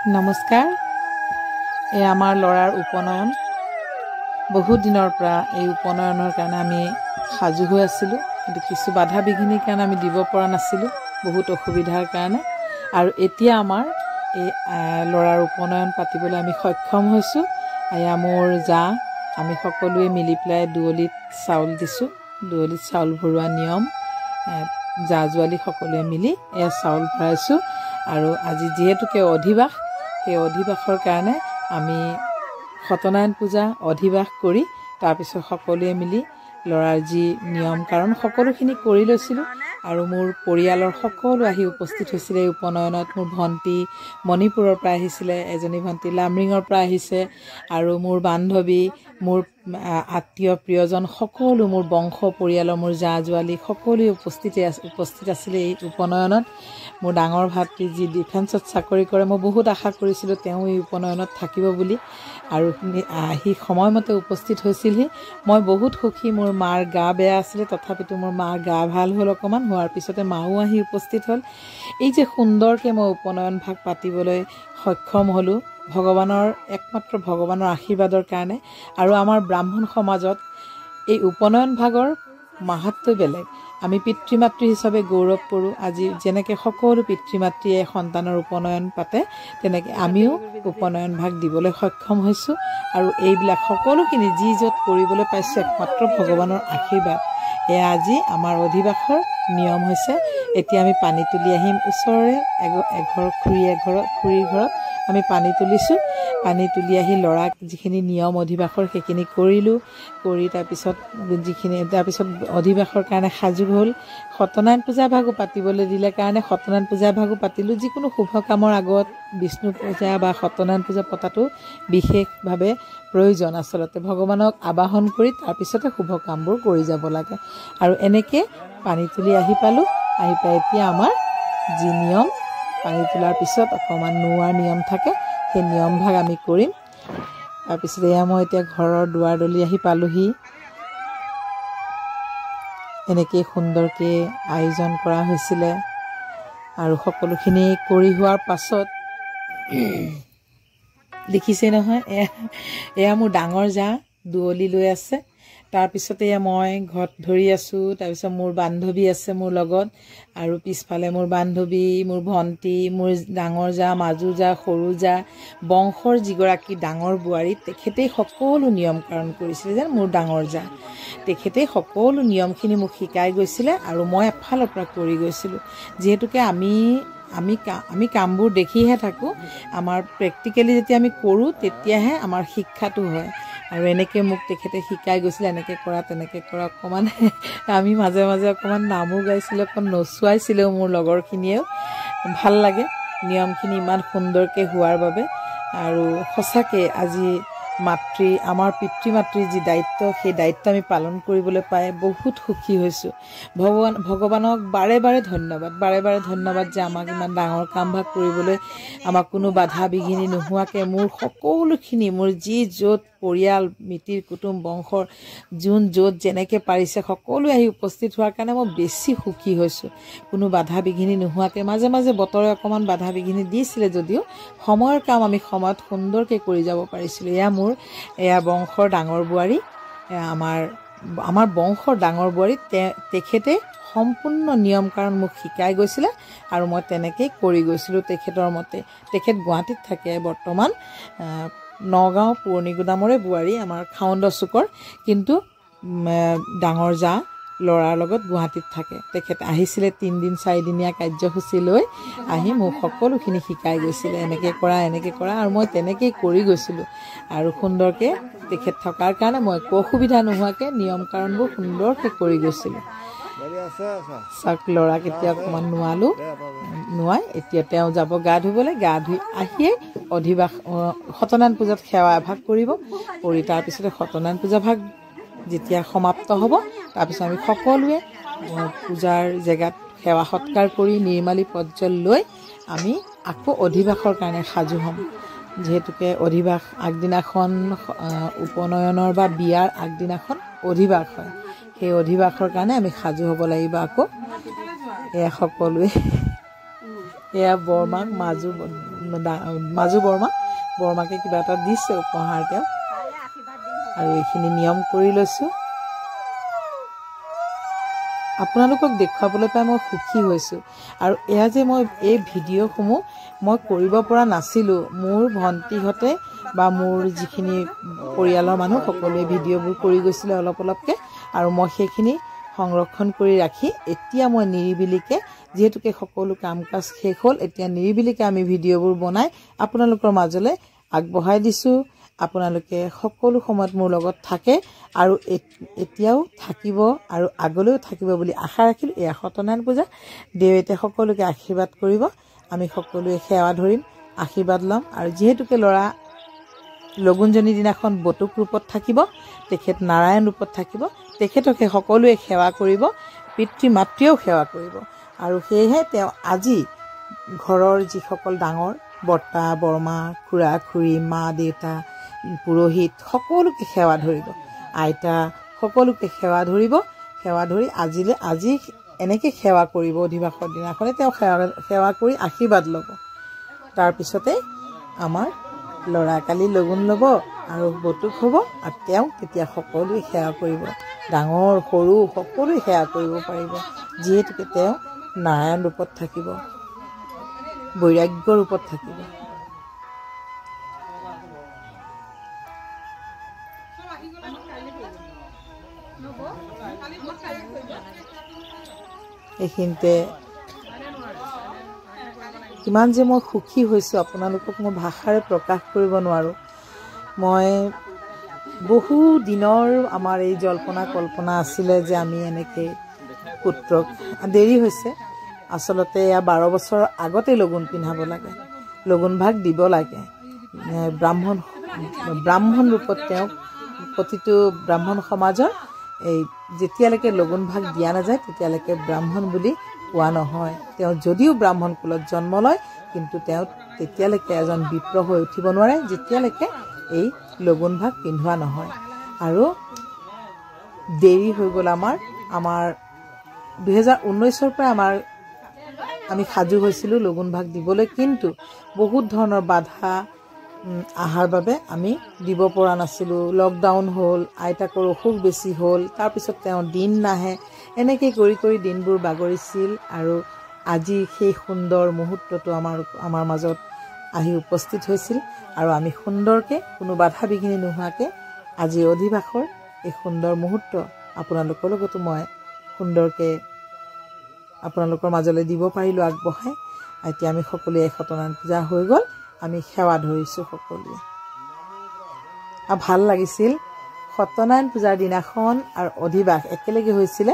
নমস্কাৰ। এই আমাৰ ল'ৰাৰ উপনয়ন বহুত দিনৰ পৰা এই উপনয়নৰ কাৰণে আমি সাজু হৈ আছিলোঁ, কিন্তু কিছু বাধা বিঘিনিৰ কাৰণে আমি দিব পৰা নাছিলোঁ, বহুত অসুবিধাৰ কাৰণে। আৰু এতিয়া আমাৰ এই ল'ৰাৰ উপনয়ন পাতিবলৈ আমি সক্ষম হৈছোঁ। এয়া মোৰ জা, আমি সকলোৱে মিলি পেলাই দুৱলিত চাউল দিছোঁ। দুৱলিত চাউল ভৰোৱা নিয়ম, জা জোৱালি সকলোৱে মিলি এয়া চাউল ভৰাইছোঁ। আৰু আজি যিহেতুকে অধিবাস, সেই অধিবাসৰ কাৰণে আমি সত্যনাৰায়ণ পূজা অধিবাস কৰি তাৰপিছত সকলোৱে মিলি ল'ৰাৰ যি নিয়ম কাৰণ সকলোখিনি কৰি লৈছিলোঁ। আৰু মোৰ পৰিয়ালৰ সকলো আহি উপস্থিত হৈছিলে এই উপনয়নত। মোৰ ভণ্টি মণিপুৰৰ পৰা আহিছিলে, এজনী ভণ্টি লামৰিঙৰ পৰা আহিছে, আৰু মোৰ বান্ধৱী, মোৰ আত্মীয় প্ৰিয়জন সকলো, মোৰ বংশ পৰিয়ালৰ মোৰ জা জোৱালি সকলোৱে উপস্থিত আছিলে এই উপনয়নত। মোৰ ডাঙৰ ভাতৃ যি ডিফেন্সত চাকৰি কৰে, মই বহুত আশা কৰিছিলোঁ তেওঁ এই উপনয়নত থাকিব বুলি, আৰু আহি সময়মতে উপস্থিত হৈছিলহি। মই বহুত সুখী। মোৰ মাৰ গা বেয়া আছিলে, তথাপিতো মোৰ মাৰ গা ভাল হ'ল অকণমান, হোৱাৰ পিছতে মাও আহি উপস্থিত হ'ল। এই যে সুন্দৰকৈ মই উপনয়ন ভাগ পাতিবলৈ সক্ষম হ'লোঁ, ভগৱানৰ একমাত্ৰ ভগৱানৰ আশীৰ্বাদৰ কাৰণে। আৰু আমাৰ ব্ৰাহ্মণ সমাজত এই উপনয়ন ভাগৰ মাহাত্ম্য বেলেগ। আমি পিতৃ মাতৃ হিচাপে গৌৰৱ কৰোঁ। আজি যেনেকৈ সকলো পিতৃ মাতৃয়ে সন্তানৰ উপনয়ন পাতে, তেনেকৈ আমিও উপনয়ন ভাগ দিবলৈ সক্ষম হৈছোঁ। আৰু এইবিলাক সকলোখিনি যি য'ত কৰিবলৈ পাইছোঁ একমাত্ৰ ভগৱানৰ আশীৰ্বাদ। এয়া আজি আমাৰ অধিবাসৰ নিয়ম হৈছে। এতিয়া আমি পানী তুলি আহিম ওচৰৰে খুৰীৰ ঘৰত আমি পানী তুলিছোঁ। পানী তুলি আহি ল'ৰাক যিখিনি নিয়ম অধিবাসৰ সেইখিনি কৰিলোঁ, কৰি তাৰপিছত অধিবাসৰ কাৰণে সাজু হ'ল। সত্যনাৰায়ণ পূজা ভাগো পাতিবলৈ দিলে কাৰণে সত্যনাৰায়ণ পূজা ভাগো পাতিলোঁ। যিকোনো শুভ কামৰ আগত বিষ্ণু পূজা বা সত্যনাৰায়ণ পূজা পতাটো বিশেষভাৱে প্ৰয়োজন। আচলতে ভগৱানক আবাহন কৰি তাৰপিছতে শুভ কামবোৰ কৰি যাব লাগে। আৰু এনেকৈ পানী তুলি আহি পালোঁ। আহি পাই এতিয়া আমাৰ যি নিয়ম, পানী তোলাৰ পিছত অকণমান নোৱাৰ নিয়ম থাকে, সেই নিয়ম ভাগ আমি কৰিম। তাৰপিছত এয়া মই এতিয়া ঘৰৰ দুৱাৰ দলি আহি পালোঁহি। এনেকৈ সুন্দৰকৈ আয়োজন কৰা হৈছিলে। আৰু সকলোখিনি কৰি হোৱাৰ পাছত দেখিছে নহয়, এয়া মোৰ ডাঙৰ জা দুৱলি লৈ আছে। তাৰপিছতে মই ঘৰত ধৰি আছোঁ। তাৰপিছত মোৰ বান্ধৱী আছে মোৰ লগত, আৰু পিছফালে মোৰ বান্ধৱী, মোৰ ভণ্টি, মোৰ ডাঙৰ জা, মাজু জা, সৰু জা, বংশৰ যিগৰাকী ডাঙৰ বোৱাৰী, তেখেতেই সকলো নিয়ম কাৰণ কৰিছিলে। যেন মোৰ ডাঙৰ জা, তেখেতেই সকলো নিয়মখিনি মোক শিকাই গৈছিলে, আৰু মই এফালৰ পৰা কৰি গৈছিলোঁ। যিহেতুকে আমি কামবোৰ দেখিহে থাকোঁ, আমাৰ প্ৰেক্টিকেলি যেতিয়া আমি কৰোঁ তেতিয়াহে আমাৰ শিক্ষাটো হয়। আৰু এনেকৈ মোক তেখেতে শিকাই গৈছিলে, এনেকৈ কৰা তেনেকৈ কৰা। অকণমান আমি মাজে মাজে অকণমান নামো গাইছিলোঁ, অকণ নচুৱাইছিলেও মোৰ লগৰখিনিয়েও। ভাল লাগে নিয়মখিনি ইমান সুন্দৰকৈ হোৱাৰ বাবে। আৰু সঁচাকৈ আজি আমাৰ পিতৃ মাতৃৰ যি দায়িত্ব, সেই দায়িত্ব আমি পালন কৰিবলৈ পাই বহুত সুখী হৈছোঁ। ভগৱানক বাৰে বাৰে ধন্যবাদ যে আমাক ইমান ডাঙৰ কামভাগ কৰিবলৈ আমাক কোনো বাধা বিঘিনি নোহোৱাকৈ মোৰ সকলোখিনি, মোৰ যি য'ত পৰিয়াল, মিতিৰ কুটুম, বংশৰ যোন য'ত যেনেকৈ পাৰিছে সকলোৱে আহি উপস্থিত হোৱাৰ কাৰণে মই বেছি সুখী হৈছোঁ। কোনো বাধা বিঘিনি নোহোৱাকৈ, মাজে মাজে বতৰে অকণমান বাধা বিঘিনি দিছিলে যদিও সময়ৰ কাম আমি সময়ত সুন্দৰকৈ কৰি যাব পাৰিছিলোঁ। এয়া বংশৰ ডাঙৰ বোৱাৰী, আমাৰ বংশৰ ডাঙৰ বোৱাৰী, তেখেতে সম্পূৰ্ণ নিয়ম কাৰণ মোক শিকাই গৈছিলে, আৰু মই তেনেকেই কৰি গৈছিলোঁ তেখেতৰ মতে। তেখেত গুৱাহাটীত থাকে বৰ্তমান, নগাঁও পুৰণি গুদামৰে বোৱাৰী, আমাৰ খাৱন্দ চুকৰ, কিন্তু ডাঙৰ জা ল'ৰাৰ লগত গুৱাহাটীত থাকে। তেখেত আহিছিলে 3 দিন 4 দিনীয়া কাৰ্যসূচী লৈ আহি মোক সকলোখিনি শিকাই গৈছিলে, এনেকৈ কৰা, আৰু মই তেনেকেই কৰি গৈছিলোঁ। আৰু সুন্দৰকৈ তেখেত থকাৰ কাৰণে মই একো অসুবিধা নোহোৱাকৈ নিয়ম কাৰণবোৰ সুন্দৰকৈ কৰি গৈছিলোঁ। চাওক, ল'ৰাক এতিয়া অকণমান নোৱাই এতিয়া তেওঁ যাব গা ধুবলৈ। গা ধুই আহিয়ে সত্যনাৰায়ণ পূজাত সেৱা এভাগ কৰিব। কৰি তাৰপিছতে সত্যনাৰায়ণ পূজা ভাগ যেতিয়া সমাপ্ত হ'ব, তাৰপিছত আমি সকলোৱে পূজাৰ জেগাত সেৱা সৎকাৰ কৰি নিৰ্মালী পৰ্য্যল লৈ আমি আকৌ অধিবাসৰ কাৰণে সাজু হ'ম। যিহেতুকে অধিবাস আগদিনাখন, উপনয়নৰ বা বিয়াৰ আগদিনাখন অধিবাস হয়। সেই অধিবাসৰ কাৰণে আমি সাজু হ'ব লাগিব আকৌ। এয়া সকলোৱে, এয়া বৰমাক মাজু মাজু বৰমাকে কিবা এটা দিছে উপহাৰ তেওঁ আৰু এইখিনি নিয়ম কৰি লৈছোঁ আপোনালোকক দেখুৱাবলৈ পাই মই সুখী হৈছোঁ আৰু এয়া যে মই এই ভিডিঅ'সমূহ মই কৰিব পৰা নাছিলোঁ মোৰ ভণ্টিহঁতে বা মোৰ যিখিনি পৰিয়ালৰ মানুহ সকলোৱে ভিডিঅ'বোৰ কৰি গৈছিলে অলপকৈ আৰু মই সেইখিনি সংৰক্ষণ কৰি ৰাখি এতিয়া মই নিৰিবিলিকে যেহেতুকে সকলো কাম কাজ শেষ হ'ল এতিয়া নিৰিবিলিকে আমি ভিডিঅ'বোৰ বনাই আপোনালোকৰ মাজলৈ আগবঢ়াই দিছোঁ আপোনালোকে সকলো সময়ত মোৰ লগত থাকে আৰু এতিয়াও থাকিব আৰু আগলৈও থাকিব বুলি আশা ৰাখিলোঁ এয়া সত্যনাৰায়ণ পূজা দেৱতে সকলোকে আশীৰ্বাদ কৰিব আমি সকলোৱে সেৱা ধৰিম আশীৰ্বাদ ল'ম আৰু যিহেতুকে ল'ৰা লগুণজনী দিনাখন বটুক ৰূপত থাকিব তেখেত নাৰায়ণ ৰূপত থাকিব তেখেতকে সকলোৱে সেৱা কৰিব পিতৃ মাতৃয়েও সেৱা কৰিব আৰু সেয়েহে তেওঁ আজি ঘৰৰ যিসকল ডাঙৰ বৰ্তা বৰমা খুৰা খুৰী মা দেউতা পুৰোহিত সকলোকে সেৱা ধৰিব আইতা সকলোকে সেৱা ধৰি আজি এনেকৈ সেৱা কৰিব অধিবাসৰ দিনাখনে তেওঁ সেৱা কৰি আশীৰ্বাদ ল'ব তাৰপিছতে আমাৰ ল'ৰা কালি লগুণ ল'ব আৰু বটুক হ'ব আৰু তেওঁ তেতিয়া সকলোৱে সেৱা কৰিব ডাঙৰ সৰু সকলোৱে সেৱা কৰিব পাৰিব যিহেতুকে তেওঁ নাৰায়ণ ৰূপত থাকিব বৈৰাগ্য ৰূপত থাকিব এইখিনিতে কিমান যে মই সুখী হৈছোঁ আপোনালোকক মই ভাষাৰে প্ৰকাশ কৰিব নোৱাৰোঁ মই বহু দিনৰ আমাৰ এই জল্পনা কল্পনা আছিলে যে আমি এনেকৈ পুত্ৰক দেৰি হৈছে আচলতে এয়া 12 বছৰৰ আগতে লগুণ পিন্ধাব লাগে লগুণ ভাগ দিব লাগে ব্ৰাহ্মণ ৰূপত তেওঁক প্ৰতিটো ব্ৰাহ্মণ সমাজৰ এই যেতিয়ালৈকে লগুণ ভাগ দিয়া নাযায় তেতিয়ালৈকে ব্ৰাহ্মণ বুলি কোৱা নহয় তেওঁ যদিও ব্ৰাহ্মণ কুলত জন্ম লয় কিন্তু তেওঁ তেতিয়ালৈকে এজন বিপ্ৰ হৈ উঠিব নোৱাৰে যেতিয়ালৈকে এই লগুণ ভাগ পিন্ধোৱা নহয় আৰু দেৰি হৈ গ'ল আমাৰ 2019ৰ পৰা আমি সাজু হৈছিলোঁ লগুণ ভাগ দিবলৈ কিন্তু বহুত ধৰণৰ বাধা আহাৰ বাবে আমি দিব পৰা নাছিলোঁ লকডাউন হ'ল আইতাকৰ অসুখ বেছি হ'ল তাৰপিছত তেওঁ দিন নাহে এনেকৈ কৰি দিনবোৰ বাগৰিছিল আৰু আজি সেই সুন্দৰ মুহূৰ্তটো আমাৰ মাজত আহি উপস্থিত হৈছিল আৰু আমি সুন্দৰকৈ কোনো বাধা বিঘিনি নোহোৱাকৈ আজি অধিবাসৰ এই সুন্দৰ মুহূৰ্ত আপোনালোকৰ লগতো মই সুন্দৰকৈ আপোনালোকৰ মাজলৈ দিব পাৰিলোঁ আগবঢ়াই এতিয়া আমি সকলোৱে সত্যনাৰায়ণ পূজা হৈ গ'ল আমি সেৱা ধৰিছোঁ সকলোৱে আৰু ভাল লাগিছিল সত্যনাৰায়ণ পূজাৰ দিনাখন আৰু অধিবাস একেলগে হৈছিলে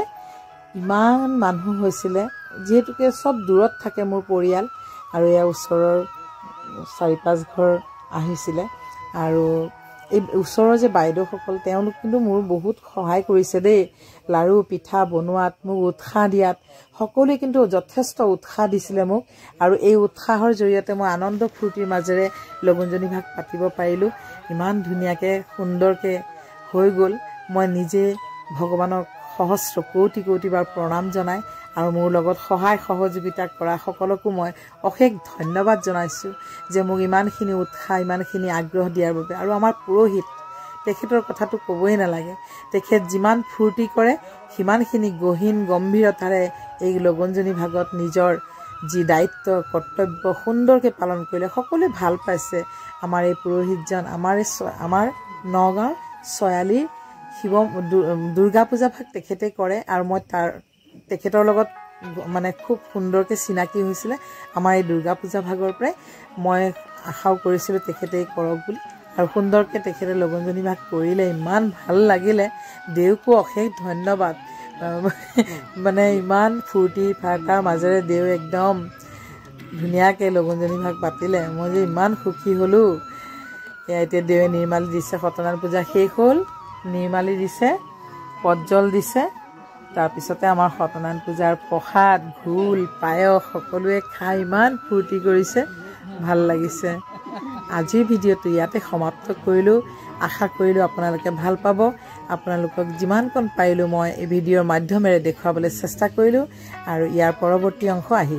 ইমান মানুহ হৈছিলে যিহেতুকে চব দূৰত থাকে মোৰ পৰিয়াল আৰু এয়া ওচৰৰ 4-5 ঘৰ আহিছিলে আৰু এই ওচৰৰ যে বাইদেউসকল তেওঁলোক কিন্তু মোৰ বহুত সহায় কৰিছে দেই লাড়ু পিঠা বনোৱাত মোক উৎসাহ দিয়াত সকলোৱে কিন্তু যথেষ্ট উৎসাহ দিছিলে মোক আৰু এই উৎসাহৰ জৰিয়তে মই আনন্দ ফূৰ্তিৰ মাজেৰে লগুণজনী ভাগ পাতিব পাৰিলোঁ ইমান ধুনীয়াকৈ সুন্দৰকৈ হৈ গ'ল মই নিজে ভগৱানক সহস্ৰ কোটিবাৰ প্ৰণাম জনাই আৰু মোৰ লগত সহায় সহযোগিতা কৰা সকলকো মই অশেষ ধন্যবাদ জনাইছোঁ যে মোক ইমানখিনি উৎসাহ ইমানখিনি আগ্ৰহ দিয়াৰ বাবে আৰু আমাৰ পুৰোহিত তেখেতৰ কথাটো ক'বই নালাগে তেখেত যিমান ফূৰ্তি কৰে সিমানখিনি গহীন গম্ভীৰতাৰে এই লগুণজনী ভাগত নিজৰ যি দায়িত্ব কৰ্তব্য সুন্দৰকৈ পালন কৰিলে সকলোৱে ভাল পাইছে আমাৰ এই পুৰোহিতজন আমাৰ নগাঁৱৰ ছয়ালিৰ শিৱ দুৰ্গা পূজা ভাগ তেখেতে কৰে আৰু মই তেখেতৰ লগত মানে খুব সুন্দৰকৈ চিনাকি হৈছিলে আমাৰ এই দুৰ্গা পূজা ভাগৰ পৰাই মই আশাও কৰিছিলোঁ তেখেতেই কৰক বুলি আৰু সুন্দৰকৈ তেখেতে লগুণজনী ভাগ কৰিলে ইমান ভাল লাগিলে দেউকো অশেষ ধন্যবাদ মানে ইমান ফূৰ্তি ফাৰ্তাৰ মাজেৰে দেউ একদম ধুনীয়াকৈ লগুণজনী ভাগ পাতিলে মই যে ইমান সুখী হ'লোঁ এয়া এতিয়া দেৱে নিৰ্মালি দিছে সত্যনাৰায়ণ পূজা শেষ হ'ল নিৰ্মালি দিছে পজ্জল দিছে তাৰপিছতে আমাৰ সত্যনাৰায়ণ পূজাৰ প্ৰসাদ ঘোল পায়স সকলোৱে খাই ইমান ফূৰ্তি কৰিছে ভাল লাগিছে আজিৰ ভিডিঅ'টো ইয়াতে সমাপ্ত কৰিলোঁ আশা কৰিলোঁ আপোনালোকে ভাল পাব আপোনালোকক যিমানকণ পাৰিলোঁ মই এই ভিডিঅ'ৰ মাধ্যমেৰে দেখুৱাবলৈ চেষ্টা কৰিলোঁ আৰু ইয়াৰ পৰৱৰ্তী অংশ আহি